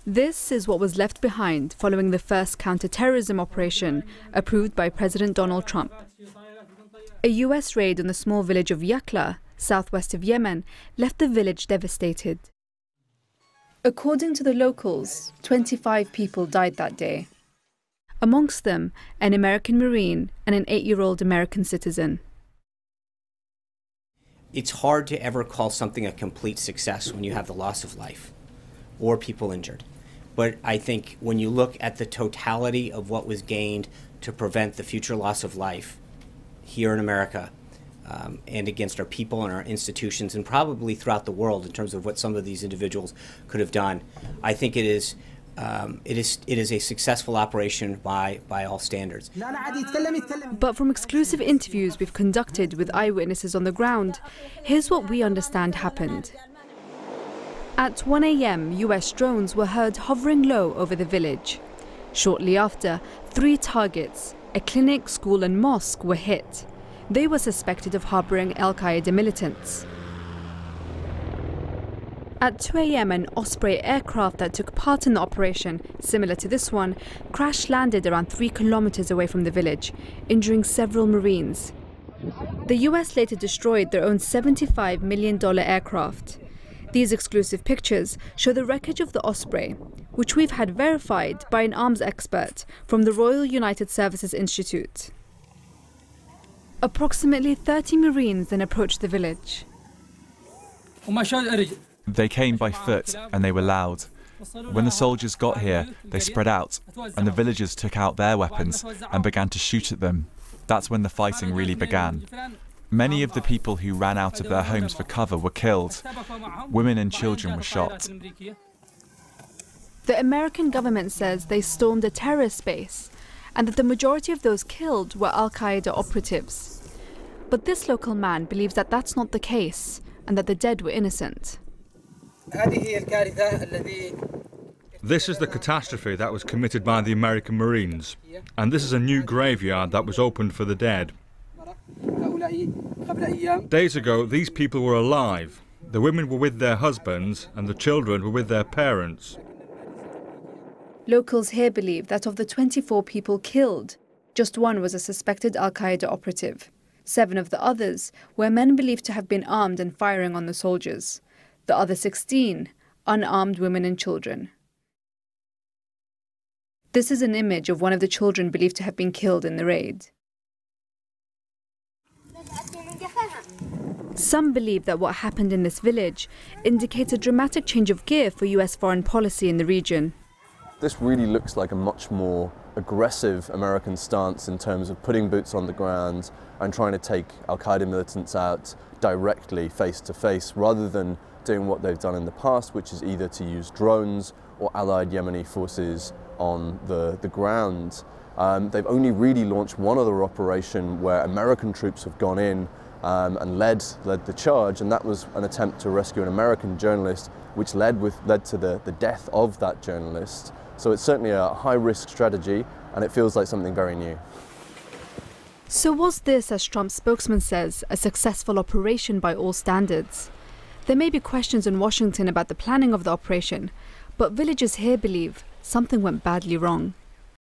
This is what was left behind following the first counter-terrorism operation approved by President Donald Trump. A US raid on the small village of Yakla, southwest of Yemen, left the village devastated. According to the locals, 25 people died that day. Amongst them, an American Marine and an 8-year-old American citizen. It's hard to ever call something a complete success when you have the loss of life or people injured. But I think when you look at the totality of what was gained to prevent the future loss of life here in America and against our people and our institutions and probably throughout the world in terms of what some of these individuals could have done, I think it is a successful operation by all standards. But from exclusive interviews we've conducted with eyewitnesses on the ground, here's what we understand happened. At 1 a.m, US drones were heard hovering low over the village. Shortly after, 3 targets, a clinic, school and mosque, were hit. They were suspected of harboring al-Qaeda militants. At 2 a.m, an Osprey aircraft that took part in the operation, similar to this one, crash-landed around 3 kilometers away from the village, injuring several Marines. The US later destroyed their own $75 million aircraft. These exclusive pictures show the wreckage of the Osprey, which we've had verified by an arms expert from the Royal United Services Institute. Approximately 30 Marines then approached the village. They came by foot and they were loud. When the soldiers got here, they spread out and the villagers took out their weapons and began to shoot at them. That's when the fighting really began. Many of the people who ran out of their homes for cover were killed. Women and children were shot. The American government says they stormed a terrorist base and that the majority of those killed were al-Qaeda operatives. But this local man believes that that's not the case and that the dead were innocent. This is the catastrophe that was committed by the American Marines, and this is a new graveyard that was opened for the dead. Days ago, these people were alive. The women were with their husbands and the children were with their parents. Locals here believe that of the 24 people killed, just 1 was a suspected al-Qaeda operative. 7 of the others were men believed to have been armed and firing on the soldiers. The other 16, unarmed women and children. This is an image of one of the children believed to have been killed in the raid. Some believe that what happened in this village indicates a dramatic change of gear for US foreign policy in the region. This really looks like a much more aggressive American stance in terms of putting boots on the ground and trying to take al-Qaeda militants out directly, face to face, rather than doing what they've done in the past, which is either to use drones or allied Yemeni forces on the ground. They've only really launched one other operation where American troops have gone in and led the charge, and that was an attempt to rescue an American journalist, which led to the death of that journalist. So it's certainly a high-risk strategy, and it feels like something very new. So was this, as Trump's spokesman says, a successful operation by all standards? There may be questions in Washington about the planning of the operation, but villagers here believe something went badly wrong.